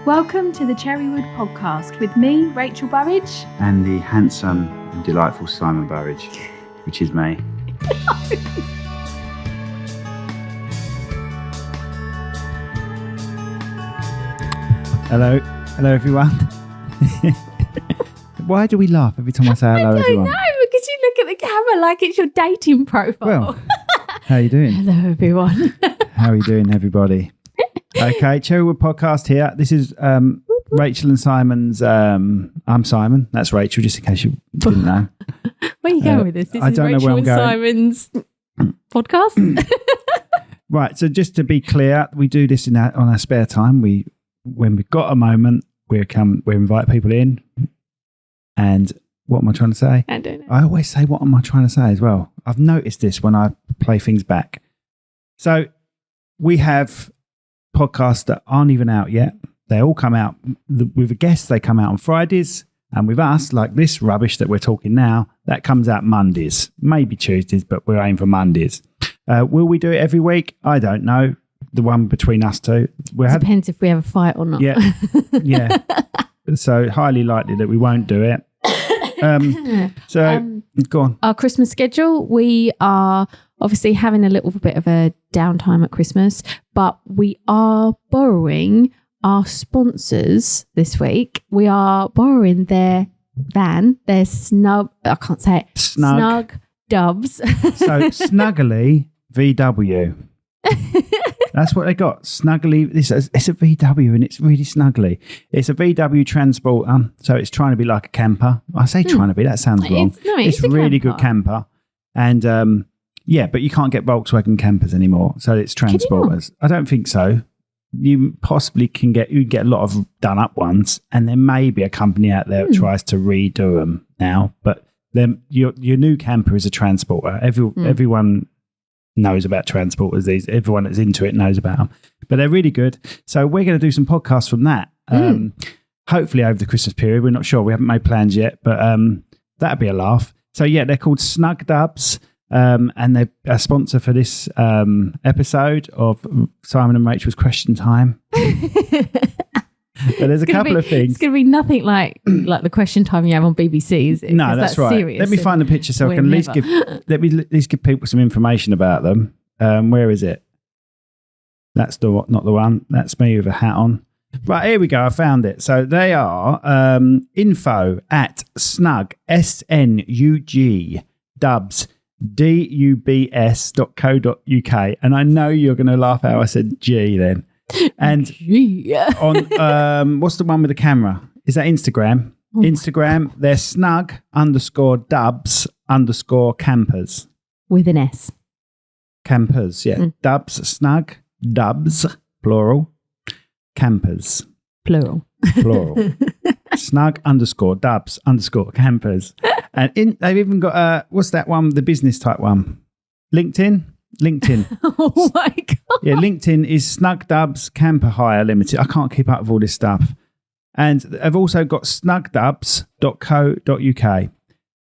Welcome to the Cherrywood Podcast with me, Rachel Burridge. And the handsome and delightful Simon Burridge, which is me. Hello everyone. Why do we laugh every time I say hello everyone? I don't know, because you look at the camera like it's your dating profile. Well, how are you doing? Hello everyone. How are you doing, everybody? Okay, Cherrywood Podcast here. This is Rachel and Simon's. I'm Simon. That's Rachel, just in case you didn't know. Where are you going with this? This I is don't know Rachel where I'm and going. Simon's podcast. Right, so just to be clear, we do this on our spare time. When we've got a moment, we invite people in. And what am I trying to say? I don't know. I always say, what am I trying to say as well? I've noticed this when I play things back. So we have podcasts that aren't even out yet. They all come out with a guest. They come out on Fridays. And with us, like this rubbish that we're talking now, that comes out Mondays, maybe Tuesdays, but we're aiming for Mondays. Will we do it every week? I don't know. The one between us two. Depends if we have a fight or not. Yeah. Yeah. So highly likely that we won't do it. Go on. Our Christmas schedule, we are obviously having a little bit of a downtime at Christmas, but we are borrowing our sponsors this week. We are borrowing their van, their Snug Dubs. So Snuggly VW. That's what they got. Snuggly. It's a VW and it's really snuggly. It's a VW Transporter, so it's trying to be like a camper. I say trying to be, that sounds wrong. It's a really good camper. And but you can't get Volkswagen campers anymore, so it's Transporters. I don't think so. You possibly can get a lot of done up ones, and there may be a company out there that tries to redo them now, but then your new camper is a Transporter. Everyone knows about Transporters. Everyone that's into it knows about them, but they're really good. So we're going to do some podcasts from that. Hopefully over the Christmas period. We're not sure. We haven't made plans yet, but that'd be a laugh. So yeah, they're called Snug Dubs. And they're a sponsor for this episode of Simon and Rachel's Question Time. But there's a couple of things. It's going to be nothing like the question time you have on BBC, is it? No, that's right. Serious. Let me find the picture so I can at least give people some information about them. Where is it? That's not the one. That's me with a hat on. Right, here we go. I found it. So they are info at snug, SNUG, dubs, dubs.co.uk. And I know you're going to laugh how I said G then. And on what's the one with the camera? Is that Instagram? Instagram, they're snug_dubs_campers. With an S. Campers, yeah. Dubs, snug, dubs, plural. Campers. Plural. Snug_dubs_campers. And they've even got, what's that one, the business type one? LinkedIn. Oh my God. Yeah, LinkedIn is Snug Dubs Camper Hire Limited. I can't keep up with all this stuff. And they've also got snugdubs.co.uk.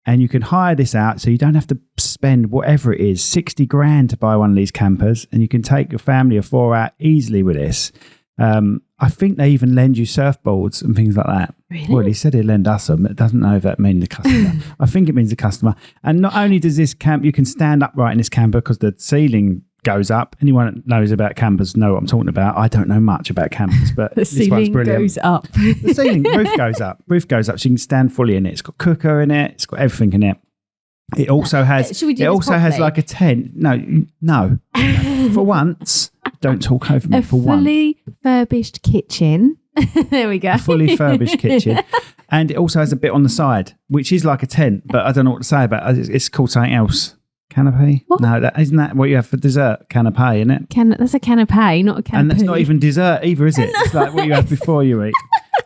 And you can hire this out so you don't have to spend whatever it is, 60 grand to buy one of these campers. And you can take your family of 4 out easily with this. I think they even lend you surfboards and things like that. Really? Well, he said he'd lend us them. It doesn't know if that means the customer. I think it means the customer. And not only does this camp, you can stand upright in this camper because the ceiling goes up. Anyone that knows about campers know what I'm talking about. I don't know much about campers, but the ceiling goes up. The ceiling, roof goes up. So you can stand fully in it. It's got cooker in it. It's got everything in it. It also has. Has like a tent. No. For once, don't talk over me. For once, fully furbished kitchen. There we go. A fully furbished kitchen, and it also has a bit on the side, which is like a tent. But I don't know what to say about it. It's called something else. Canapé? What? No, isn't that what you have for dessert? Canapé, isn't it? That's a canapé, not a canapé. And that's not even dessert either, is it? No. It's like what you have before you eat.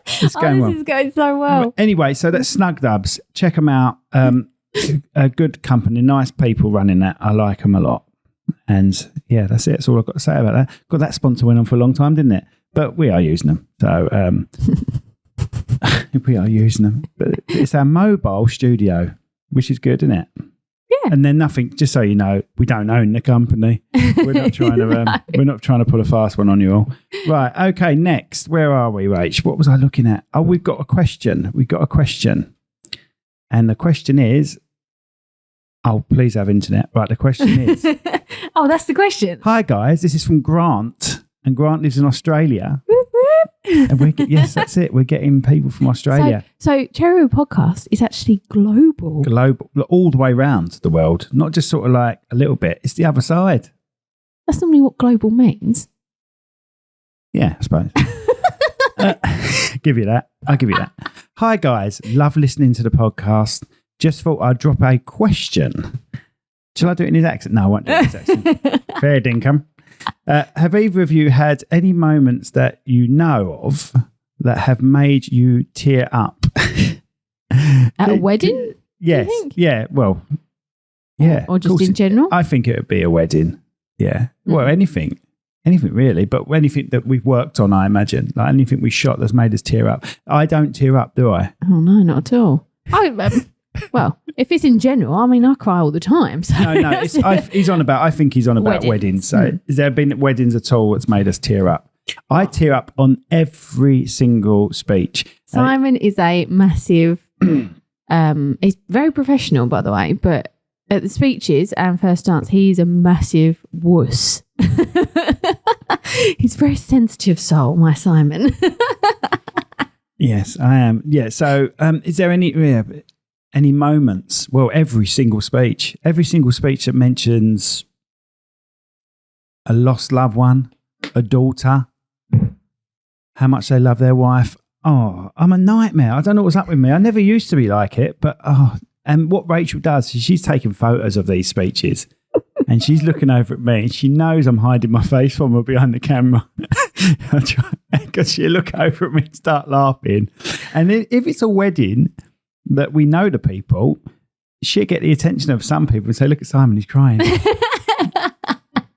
This is going so well. Anyway, so that's Snug Dubs. Check them out. A good company, nice people running that. I like them a lot. And yeah, that's it. That's all I've got to say about that. God, that sponsor went on for a long time, didn't it? But we are using them. So we are using them. But it's our mobile studio, which is good, isn't it? And then nothing. Just so you know, we don't own the company. We're not trying to. We're not trying to pull a fast one on you all. Right. Okay. Next, where are we, Rach? What was I looking at? Oh, we've got a question. And the question is. Oh, please have internet. Right. The question is. Oh, that's the question. Hi guys, this is from Grant, and Grant lives in Australia. And yes, that's it. We're getting people from Australia. So Cherrywood Podcast is actually global. Global, all the way around the world, not just sort of like a little bit. It's the other side. That's normally what global means. Yeah, I suppose. Give you that. I'll give you that. Hi guys, love listening to the podcast. Just thought I'd drop a question. Shall I do it in his accent? No, I won't do it in his accent. Fair dinkum. Have either of you had any moments that you know of that have made you tear up? At a wedding? Yes. Yeah. Well, yeah. Or just in general? I think it would be a wedding. Yeah. Well, anything really, but anything that we've worked on, I imagine, like anything we shot that's made us tear up. I don't tear up, do I? Oh, no, not at all. Well, if it's in general, I mean, I cry all the time. So. No. I think he's on about weddings. So, has there been weddings at all that's made us tear up? I tear up on every single speech. Simon is a massive. He's very professional, by the way, but at the speeches and first dance, he's a massive wuss. He's a very sensitive soul, my Simon. Yes, I am. Yeah. So, is there any moments? Well, every single speech that mentions a lost loved one, a daughter, how much they love their wife. Oh, I'm a nightmare. I don't know what's up with me. I never used to be like it, but and what Rachel does is she's taking photos of these speeches and she's looking over at me and she knows I'm hiding my face from her behind the camera. Because she'll look over at me and start laughing. And if it's a wedding that we know the people, she'll get the attention of some people and say, look at Simon, he's crying.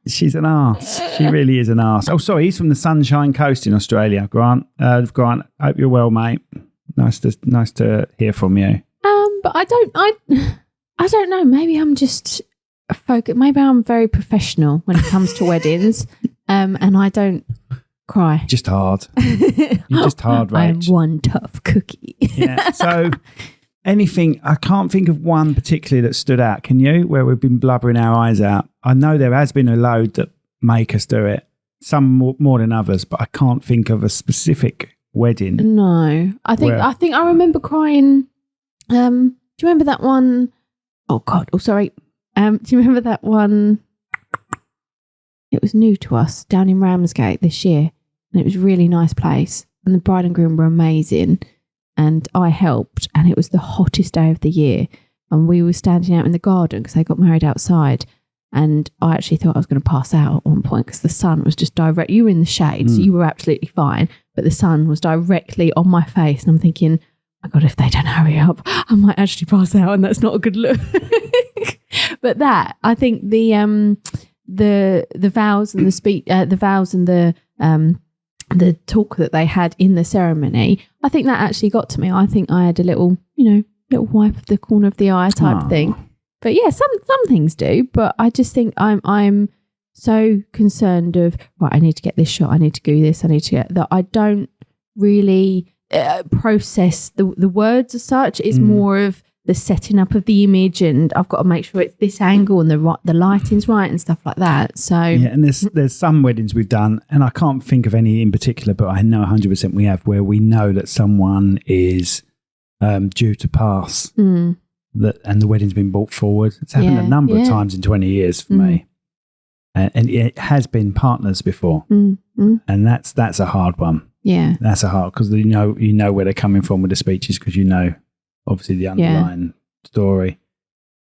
She's an arse. She really is an arse. Oh, sorry, he's from the Sunshine Coast in Australia. Grant, hope you're well, mate. Nice to hear from you. But I don't know. Maybe I'm just focused. Maybe I'm very professional when it comes to weddings, and I don't cry. Just hard. You're just hard, Rach. I'm one tough cookie. Yeah. So anything, I can't think of one particularly that stood out. Can you? Where we've been blubbering our eyes out. I know there has been a load that make us do it. Some more than others, but I can't think of a specific wedding. No, I think I remember crying. Do you remember that one? Oh God! Oh, sorry. Do you remember that one? It was new to us down in Ramsgate this year, and it was a really nice place. And the bride and groom were amazing, and I helped. And it was the hottest day of the year, and we were standing out in the garden because they got married outside. And I actually thought I was going to pass out at one point because the sun was just direct. You were in the shade, so you were absolutely fine, but the sun was directly on my face, and I'm thinking, oh my God, if they don't hurry up, I might actually pass out, and that's not a good look. But that, I think the vows and the speech, the vows and the talk that they had in the ceremony, I think that actually got to me. I think I had a little wipe of the corner of the eye type thing. But yeah, some things do. But I just think I'm so concerned of, right, I need to get this shot, I need to do this, I need to get that. I don't really process the words as such. It's more of the setting up of the image, and I've got to make sure it's this angle and the lighting's right and stuff like that. So yeah, and there's some weddings we've done, and I can't think of any in particular, but I know 100% we have, where we know that someone is due to pass, and the wedding's been brought forward. It's happened a number of times in 20 years for me, and it has been partners before, and that's a hard one. Yeah, that's a hard, because you know where they're coming from with the speeches, because you know obviously the underlying story,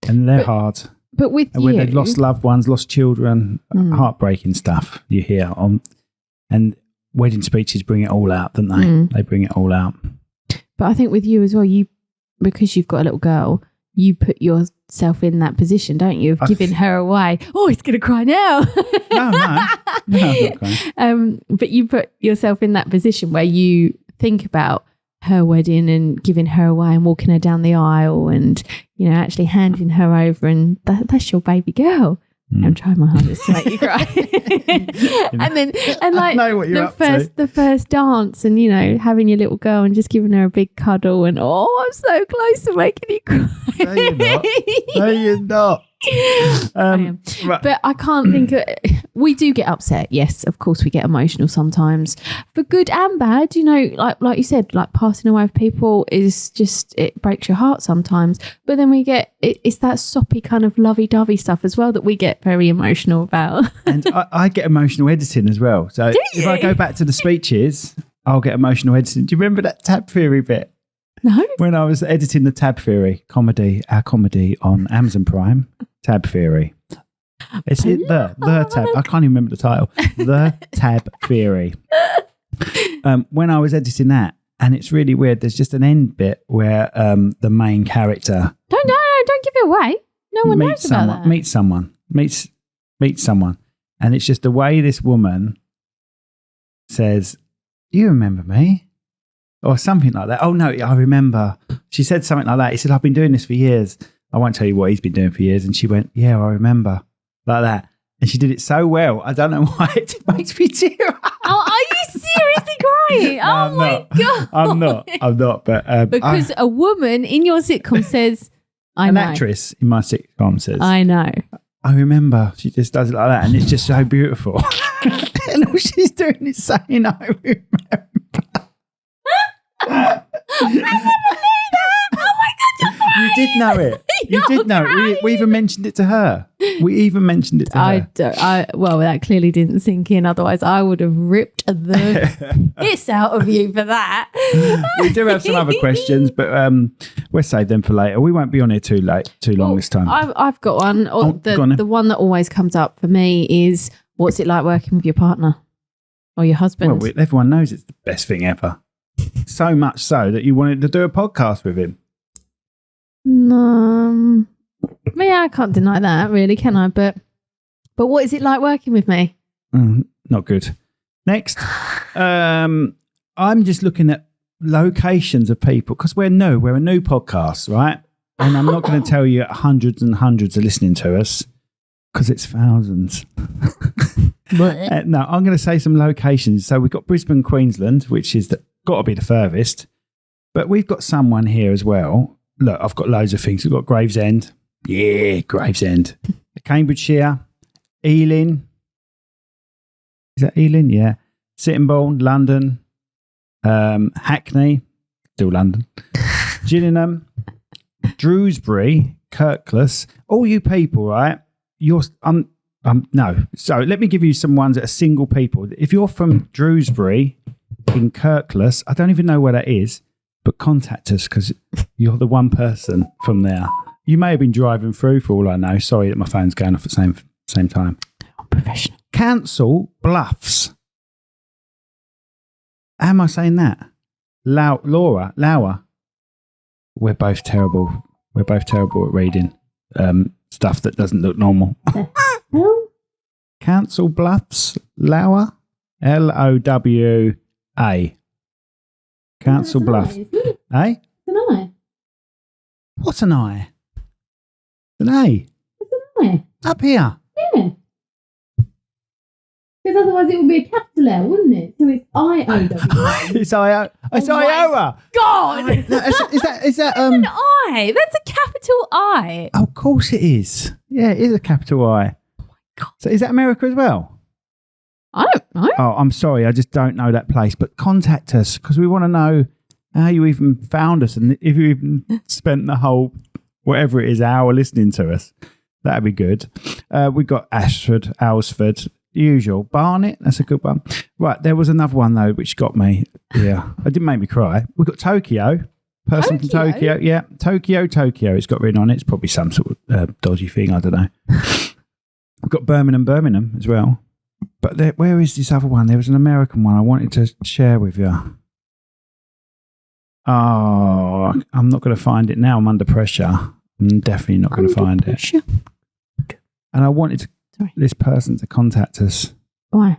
and they're hard. But with you, when they've lost loved ones, lost children, heartbreaking stuff you hear on, and wedding speeches bring it all out, don't they? They bring it all out. But I think with you as well, because you've got a little girl, you put yourself in that position, don't you, of giving her away. Oh, he's going to cry now. No, I'm not crying. But you put yourself in that position where you think about her wedding and giving her away and walking her down the aisle and, you know, actually handing her over and that's your baby girl. I'm trying my hardest to make you cry. and like I know what you're the first dance and, you know, having your little girl and just giving her a big cuddle and, I'm so close to making you cry. No, you're not. No, you're not. I am. Right. But I can't think we do get upset. Yes, of course we get emotional sometimes for good and bad, you know, like you said, like passing away of people is just, it breaks your heart sometimes, but then we get it's that soppy kind of lovey-dovey stuff as well that we get very emotional about. And I get emotional editing as well, so if I go back to the speeches, I'll get emotional editing. Do you remember that tab theory bit? No. When I was editing the Tab Theory our comedy on Amazon Prime, Tab Theory. It's the Tab. I can't even remember the title. The Tab Theory. When I was editing that, and it's really weird. There's just an end bit where the main character don't give it away. No one knows about that. Meets someone, and it's just the way this woman says, "You remember me?" Or something like that. Oh, no, I remember. She said something like that. He said, I've been doing this for years. I won't tell you what he's been doing for years. And she went, yeah, I remember. Like that. And she did it so well. I don't know why. It makes me tear up. Oh, are you seriously crying? No, oh, my God. I'm not. But because a woman in your sitcom says, I know. An actress in my sitcom says, I know. I remember. She just does it like that. And it's just so beautiful. And all she's doing is saying, I remember. I never knew that. Oh my God, you're right. You did know it. You did know it. We even mentioned it to her. Well, that clearly didn't sink in. Otherwise, I would have ripped the piss out of you for that. We do have some other questions, but we'll save them for later. We won't be on here too long this time. I've got one. The one that always comes up for me is, what's it like working with your partner or your husband? Well, everyone knows it's the best thing ever. So much so that you wanted to do a podcast with him. Yeah, I can't deny that, really, can I? But what is it like working with me? Not good. Next, I'm just looking at locations of people because we're a new podcast, right? And I'm not going to tell you hundreds and hundreds are listening to us because it's thousands. No, I'm going to say some locations. So we've got Brisbane, Queensland, which is got to be the furthest. But we've got someone here as well. Look, I've got loads of things. We've got Gravesend. Yeah, Gravesend. Cambridgeshire. Ealing. Is that Ealing? Yeah. Sittingbourne, London. Hackney. Still London. Gillingham. Drewsbury. Kirkcaldy. All you people, right? No. So let me give you some ones that are single people. If you're from Drewsbury in Kirkcaldy, I don't even know where that is, but contact us because you're the one person from there. You may have been driving through for all I know. Sorry that my phone's going off at the same time. I'm professional. Council Bluffs. How am I saying that? Lower. We're both terrible. We're both terrible at reading stuff that doesn't look normal. Council Bluffs, Lower, Lowa. Council Bluffs. Eh? It's an I. What's an I? An A. It's an I. Up here. Yeah. Because otherwise it would be a capital L, wouldn't it? So it's I-O-W. It's I-O. It's Iowa. God! Is that It's an I. That's a capital I. Oh, of course it is. Yeah, it is a capital I. Oh my God. So is that America as well? I don't know. Oh, I'm sorry. I just don't know that place. But contact us because we want to know how you even found us and if you even spent the whole, whatever it is, hour listening to us. That'd be good. We've got Ashford, Alresford, the usual. Barnet, that's a good one. Right, there was another one, though, which got me. Yeah, it didn't make me cry. We've got Tokyo. Person from Tokyo. Yeah, Tokyo. It's got written on it. It's probably some sort of dodgy thing. I don't know. We've got Birmingham as well. But where is this other one? There was an American one I wanted to share with you. Oh, I'm not going to find it now. I'm under pressure. I'm definitely not going to find it. And I wanted this person to contact us. Why?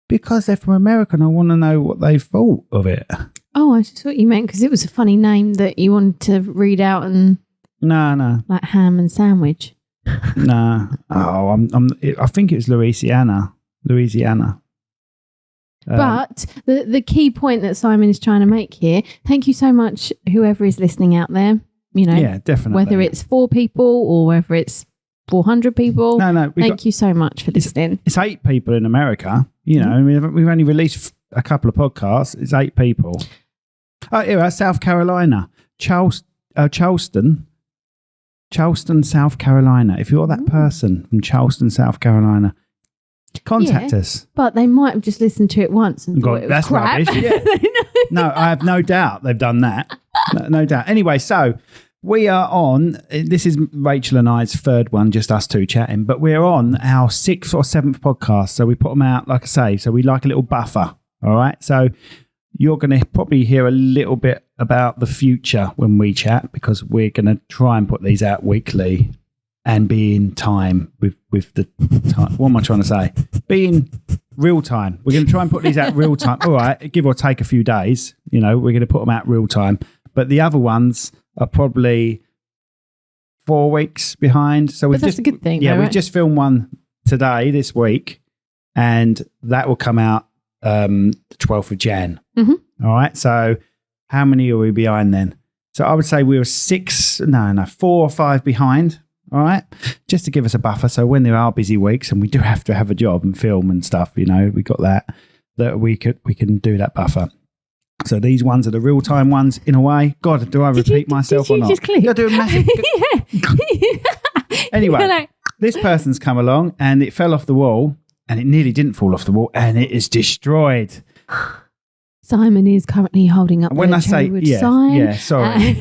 Because they're from America and I want to know what they thought of it. Oh, I just thought you meant because it was a funny name that you wanted to read out and No. like ham and sandwich. No. Oh, I think it was Louisiana. But the key point that Simon is trying to make here, thank you so much, whoever is listening out there, you know, yeah, definitely. whether it's 4 people or whether it's 400 people. No. Thank you so much for listening. It's 8 people in America. You know, we've only released a couple of podcasts. It's 8 people. Oh, here, South Carolina, Charleston, South Carolina. If you're that person from Charleston, South Carolina, contact us. But they might have just listened to it once and thought it was that's crap. rubbish. Yeah. No, I have no doubt they've done that. No doubt. Anyway, so we are on, this is Rachel and I's third one, just us two chatting, but we're on our 6th or 7th podcast. So we put them out, like I say, so we like a little buffer. All right. So you're going to probably hear a little bit about the future when we chat, because we're going to try and put these out weekly and be in time with the time. What am I trying to say? Be in real time. We're going to try and put these out real time. All right, give or take a few days. You know, we're going to put them out real time. But the other ones are probably 4 weeks behind. So that's a good thing. Yeah, though, we've right? just filmed one today, this week, and that will come out the 12th of Jan. Mm-hmm. All right. So how many are we behind then? So I would say we were 4 or 5 behind. All right. Just to give us a buffer. So when there are busy weeks and we do have to have a job and film and stuff, you know, we got that we can do that buffer. So these ones are the real time ones in a way. God, do I repeat myself or not? Just click? I do a massive. Anyway, this person's come along and it fell off the wall, and it nearly didn't fall off the wall, and it is destroyed. Simon is currently holding up When the I say Cherrywood sign. yeah, sorry,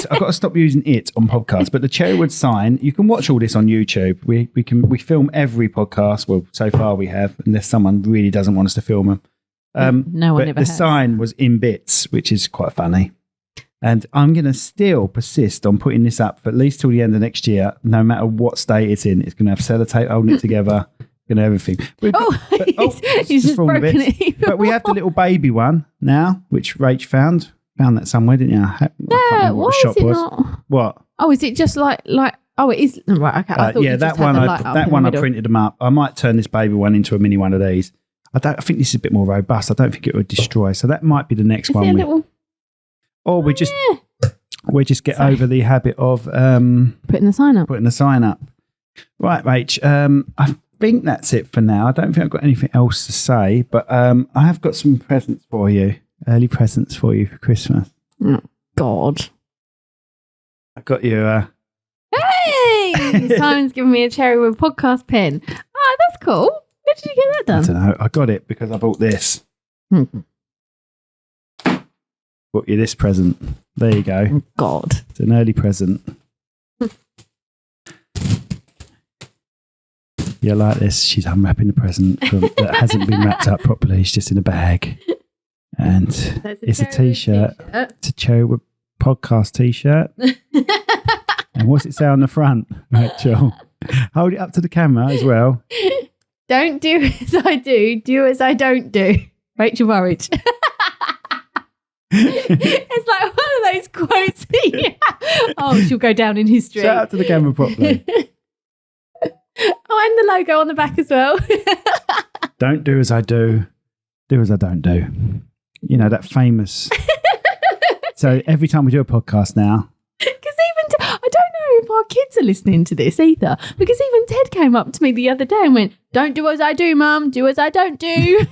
I've got to stop using it on podcasts. But the Cherrywood sign, you can watch all this on YouTube. We film every podcast. Well, so far we have, unless someone really doesn't want us to film them. No one but ever the has. sign was in bits, which is quite funny. And I'm going to still persist on putting this up for at least till the end of next year, no matter what state it's in. It's going to have sellotape holding it together. Going to have everything. He's just fallen to broken bits. it. But we have the little baby one now, which Rach found that somewhere, didn't you? I can't remember what the shop was. Not? What? Oh, is it just like? Oh, it is. Right. Okay. I thought you that just had one. the light up in the I middle. printed them up. I might turn this baby one into a mini one of these. I think this is a bit more robust. I don't think it would destroy. So that might be the next Is one. it a little? Or we just get over the habit of Putting the sign up. Right, Rach. I think that's it for now. I don't think I've got anything else to say, but I have got some presents for you. Early presents for you for Christmas. Oh, God. I got you. Hey! Simon's giving me a Cherrywood Podcast pen. Oh, that's cool. Where did you get that I done? don't know. I got it because I bought this. Bought you this present. There you go. Oh, God. It's an early present. Yeah, like this. She's unwrapping the present that hasn't been wrapped up properly. It's just in a bag. And it's a t-shirt. It's a Cherrywood Podcast t-shirt. And what's it say on the front, Rachel? Hold it up to the camera as well. Don't do as I do as I don't do. Rachel Burridge. It's like one of those quotes. Oh, she'll go down in history. Shout out to the camera properly. Oh, and the logo on the back as well. Don't do as I do as I don't do. You know, that famous. So every time we do a podcast now. Because even, I don't know if our kids are listening to this either. Because even Ted came up to me the other day and went, "Don't do as I do, Mum. Do as I don't do."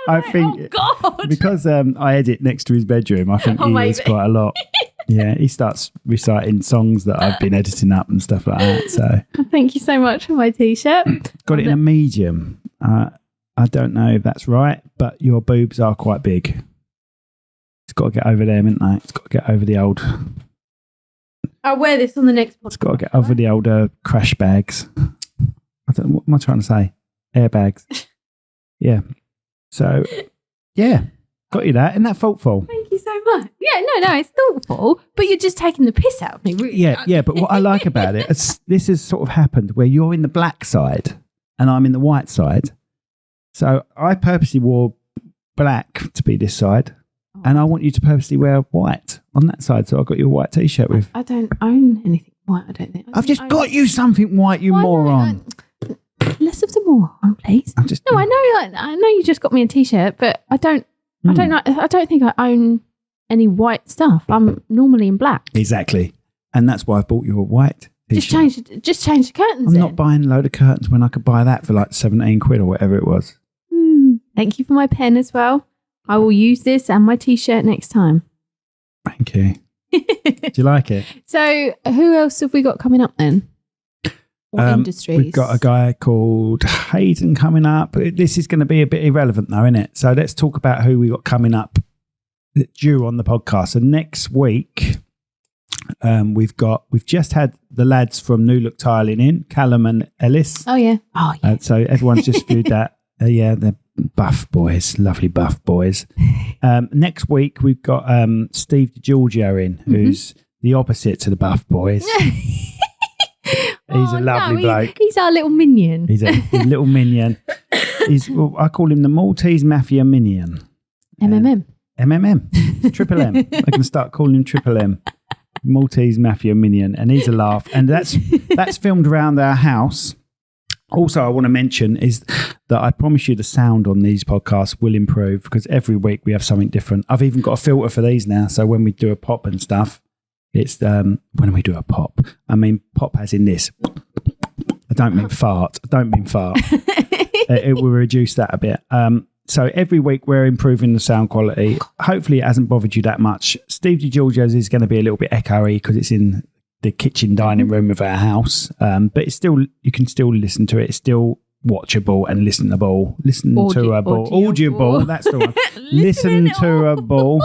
I think oh, God. because I edit next to his bedroom, I think he hears quite a lot. Yeah, he starts reciting songs that I've been editing up and stuff like that. So Thank you so much for my t-shirt. got it in a medium. I don't know if that's right, but your boobs are quite big. It's got to get over them, isn't it? It's got to get over the old. I'll wear this on the next podcast. It's got to get over the older crash bags. What am I trying to say? Airbags. Yeah. So, yeah, got you that. Isn't that thoughtful? Thank you so much. Yeah, no, it's thoughtful, but you're just taking the piss out of me, really. Yeah. But what I like about it, this has sort of happened where you're in the black side and I'm in the white side. So I purposely wore black to be this side. And I want you to purposely wear white on that side. So I've got your white T-shirt with. I don't own anything white, I don't think. I've just got you something white, you moron. Less of the moron, please. No, I know you just got me a T-shirt, but I don't think I own any white stuff. I'm normally in black. Exactly. And that's why I bought you a white T-shirt. Just change the curtains. I'm not buying a load of curtains when I could buy that for like 17 quid or whatever it was. Thank you for my pen as well. I will use this and my T-shirt next time. Thank you. Do you like it? So who else have we got coming up then? What industries? We've got a guy called Hayden coming up. This is going to be a bit irrelevant though, isn't it? So let's talk about who we got coming up due on the podcast. So next week, we've just had the lads from New Look Tiling in, Callum and Ellis. Oh yeah. So everyone's just viewed that. They're buff boys, lovely buff boys. Next week we've got Steve DiGiorgio in, who's the opposite to the buff boys. He's a lovely bloke. He's our little minion. He's a little minion. I call him the Maltese Mafia Minion. MMM. Triple M. I can start calling him Triple M. Maltese Mafia Minion. And he's a laugh. And that's filmed around our house. Also, I want to mention is that I promise you the sound on these podcasts will improve because every week we have something different. I've even got a filter for these now. So when we do a pop and stuff, it's when we do a pop. I mean, pop as in this. I don't mean fart. It will reduce that a bit. So every week we're improving the sound quality. Hopefully it hasn't bothered you that much. Steve DiGiorgio's is going to be a little bit echoey because it's in the kitchen dining room of our house. But it's still, you can still listen to it. It's still watchable and listenable. Audible. That's the one. Listen-to-able.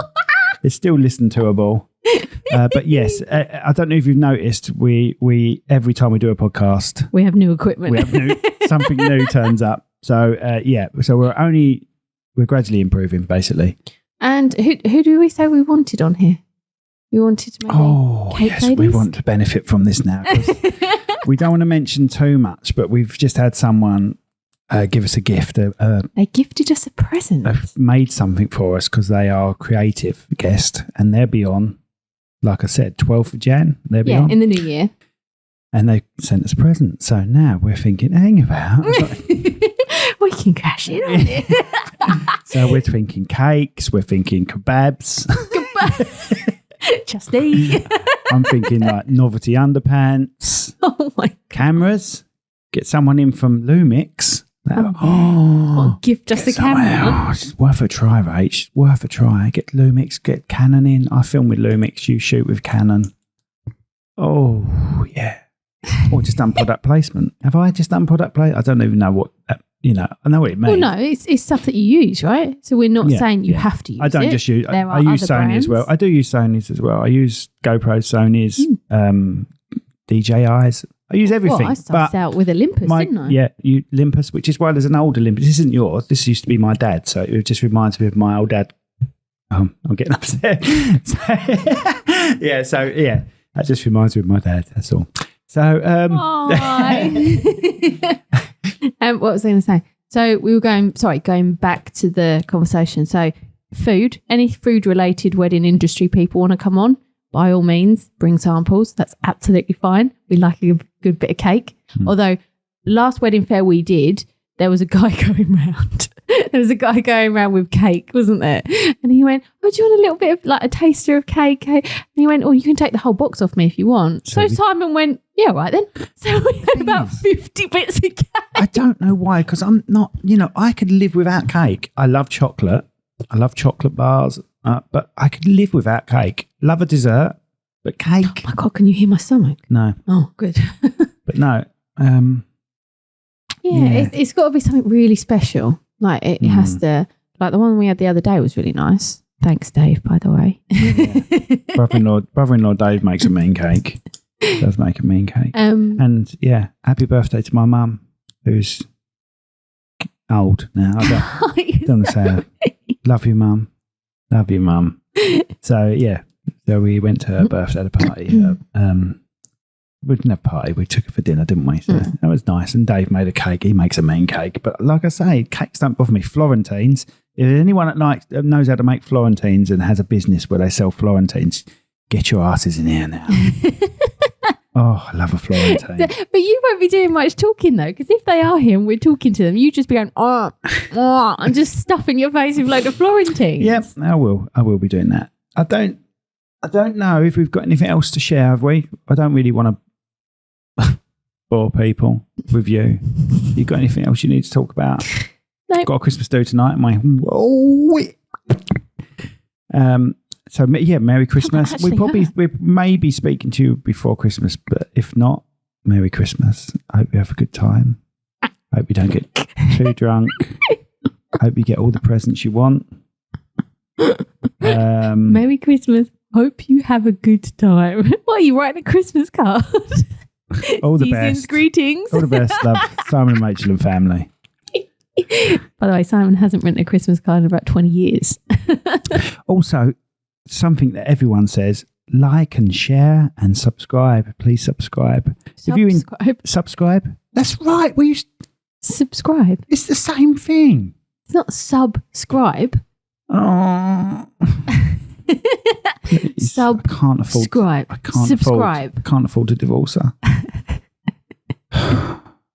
It's still listen-to-able. But yes, I don't know if you've noticed, we every time we do a podcast, we have new equipment. Something new turns up. So so we're gradually improving, basically. And who do we say we wanted on here? We wanted to maybe cake ladies? We want to benefit from this now. We don't want to mention too much, but we've just had someone give us a gift. They gifted us a present. They've made something for us because they are a creative guest and they'll be on, like I said, 12th of Jan. They'll be on. In the new year. And they sent us a present. So now we're thinking, hang about. We can cash in on it. So we're thinking cakes. We're thinking kebabs. Just eat. I'm thinking like novelty underpants. Oh my God. Cameras. Get someone in from Lumix. Gift us a camera. It's worth a try, Rach. Worth a try. Get Lumix, get Canon in. I film with Lumix, you shoot with Canon. Oh, yeah. Or just done product placement. Have I just done product placement? I don't even know what, I know what it means. Well, no, it's stuff that you use, right? So we're not saying you have to use it. I don't just use I use Sony brands as well. I do use Sony's as well. I use GoPro, Sony's, DJI's. I use everything. Well, I started out with Olympus, didn't I? Yeah, Olympus, which is why there's an old Olympus. This isn't yours. This used to be my dad. So it just reminds me of my old dad. I'm getting upset. That just reminds me of my dad. That's all. So, what was I going to say? So we were going back to the conversation. So food, any food related wedding industry people want to come on, by all means, bring samples. That's absolutely fine. We like a good bit of cake. Although last wedding fair we did, there was a guy going round. With cake, wasn't there? And he went, "Oh, do you want a little bit of like a taster of cake?" And he went, "Oh, you can take the whole box off me if you want." So Simon went, "Yeah, right then." So we had about 50 bits of cake. I don't know why, because I'm not, I could live without cake. I love chocolate. I love chocolate bars, but I could live without cake. Love a dessert, but cake. Oh my God, can you hear my stomach? No. Oh, good. But no. It's got to be something really special. Like it has to, like the one we had the other day was really nice. Thanks, Dave, by the way. Yeah. Brother-in-law Dave makes a mean cake. Does make a mean cake. And happy birthday to my mum, who's old now. I don't want to say her. Love you, mum. Love you, mum. So we went to her birthday party. We didn't have a party. We took her for dinner, didn't we? So that was nice. And Dave made a cake. He makes a mean cake. But like I say, cakes don't bother me. Florentines, If anyone that knows how to make Florentines and has a business where they sell Florentines, get your asses in here now. Oh, I love a Florentine. But you won't be doing much talking though, because if they are here and we're talking to them, you just be going, and just stuffing your face with a load of Florentines. Yep, I will be doing that. I don't know if we've got anything else to share, have we? I don't really want to bore people with you. You got anything else you need to talk about? Nope. Got a Christmas do tonight. So yeah, Merry Christmas. We may be speaking to you before Christmas, but if not, Merry Christmas. I hope you have a good time. I hope you don't get too drunk. I hope you get all the presents you want. Merry Christmas. Hope you have a good time. Why are you writing a Christmas card? All the Season's best. greetings. All the best, love. Simon and Rachel and family. By the way, Simon hasn't written a Christmas card in about 20 years. Also, something that everyone says, like and share and subscribe. Please subscribe. Subscribe? That's right. Subscribe. It's the same thing. It's not subscribe. Oh. Please, I can't afford. Subscribe. I can't afford to divorce her.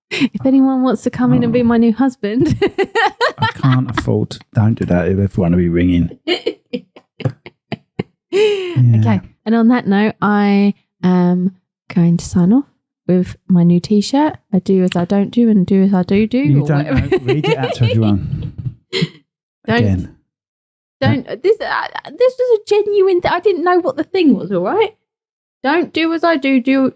If anyone wants to come in and be my new husband. I can't afford. Don't do that if everyone will be ringing. Yeah. Okay. And on that note, I am going to sign off with my new T-shirt. I do as I don't do and do as I do. You don't know. Read it out to everyone. Again. This was a genuine thing. I didn't know what the thing was, all right? Don't do as I do, don't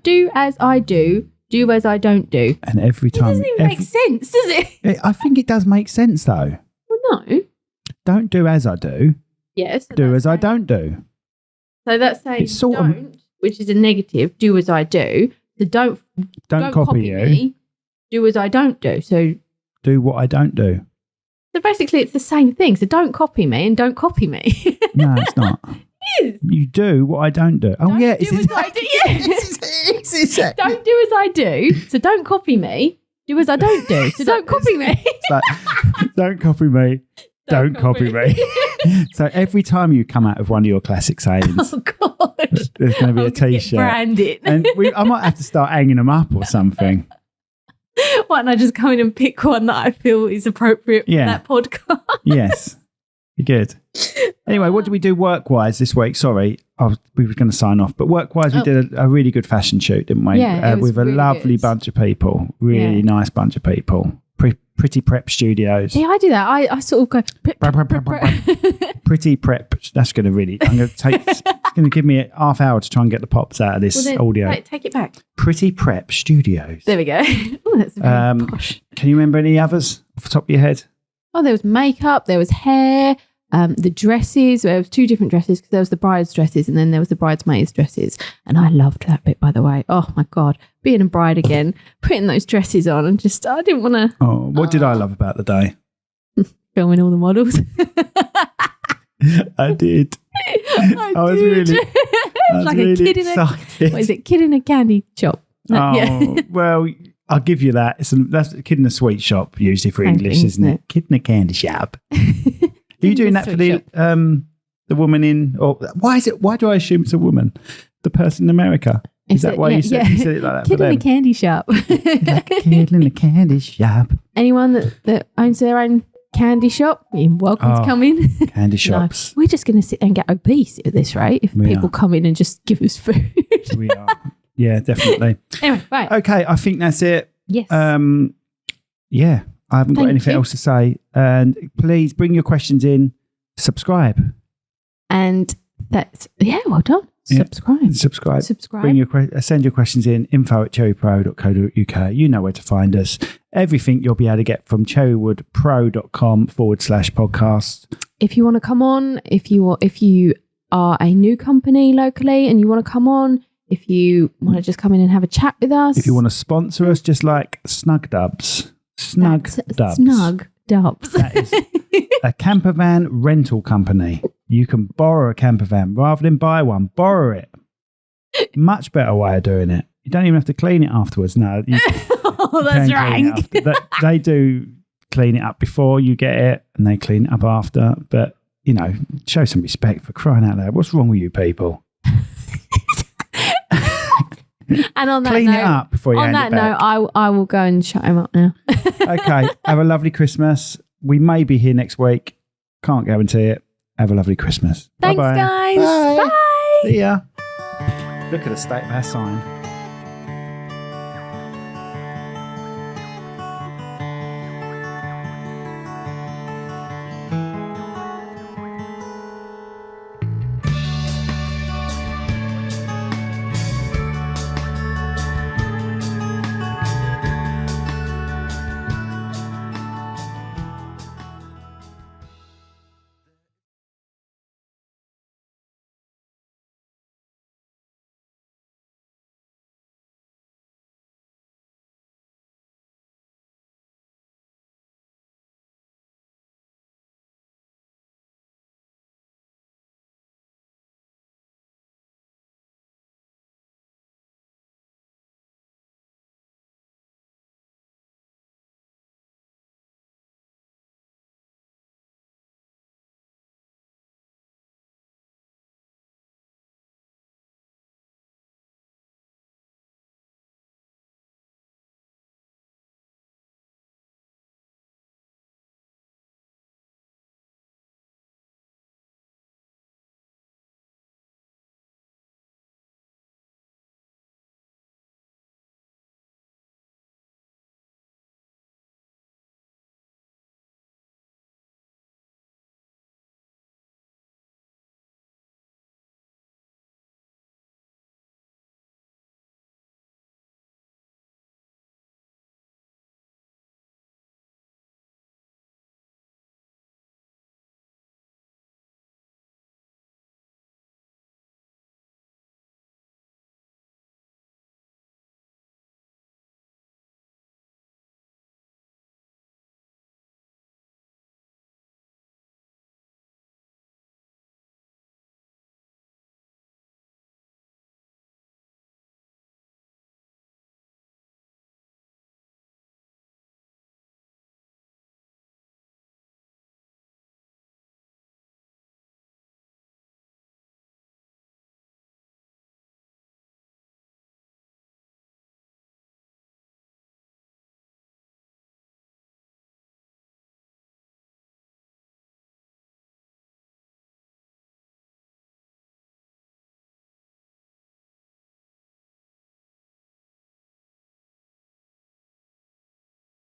do as I do as I don't do. And every time... It doesn't even make sense, does it? I think it does make sense, though. Well, no. Don't do as I do. Yes. Do as I don't do. So that's saying It's sort don't, which is a negative, do as I do. So don't copy you. Me, do as I don't do. So do what I don't do. So basically it's the same thing. So don't copy me and don't copy me. No, it's not. It is. You do what I don't do. Oh, yeah. Do as I do. Yeah. Don't do as I do. So don't copy me. Do as I don't do. So don't copy me. It's like, don't copy me. Don't copy me. So every time you come out of one of your classic sayings, oh God, there's going to be a T-shirt. Branded. And I might have to start hanging them up or something. Why don't I just come in and pick one that I feel is appropriate for that podcast? Yes. Good. Anyway, what did we do work-wise this week? Sorry, we were going to sign off, but work-wise, we did a really good fashion shoot, didn't we? Yeah, with a lovely bunch of people, really nice bunch of people. Pretty Prep Studios. Yeah, I do that. I sort of go Pretty Prep. That's going to really. I'm going to take. It's going to give me a half hour to try and get the pops out of this audio. Take it back. Pretty Prep Studios. There we go. Oh, that's very posh. Can you remember any others off the top of your head? Oh, there was makeup. There was hair. The dresses. There was two different dresses because there was the bride's dresses and then there was the bridesmaids' dresses. And I loved that bit, by the way. Oh my God, being a bride again, putting those dresses on and just I didn't want to. Oh, what did I love about the day? Filming all the models. I did. I was really. It's like really a kid excited. What is it? Kid in a candy shop. Well. I'll give you that. That's a kid in a sweet shop, usually for English, isn't it? Kid in a candy shop. Are you doing that for the woman in? Or why do I assume it's a woman? The person in America. Is that why you said it like that? Kid in a candy shop. Like a kid in a candy shop. Anyone that owns their own candy shop, you're welcome to come in. Candy shops. No, we're just going to sit there and get obese at this rate if people come in and just give us food. We are. Yeah, definitely. Anyway, right. Okay, I think that's it. Yes. Yeah, I haven't got anything else to say. And please bring your questions in. Subscribe. And that's, well done. Subscribe. Subscribe. Send your questions in. info@cherrypro.co.uk. You know where to find us. Everything you'll be able to get from cherrywoodpro.com/podcast. If you want to come on, if you are a new company locally and you want to come on, if you want to just come in and have a chat with us. If you want to sponsor us, just like Snug Dubs. Snug Dubs. That is a camper van rental company. You can borrow a camper van rather than buy one. Borrow it. Much better way of doing it. You don't even have to clean it afterwards. No. That's rank. They do clean it up before you get it and they clean it up after. But, you know, show some respect, for crying out loud. What's wrong with you people? And on that clean note, it up before you hand it back. I will go and shut him up now. Okay. Have a lovely Christmas. We may be here next week. Can't guarantee it. Have a lovely Christmas. Thanks, Bye-bye. guys. Bye. Bye. See ya. Look at the state of our sign.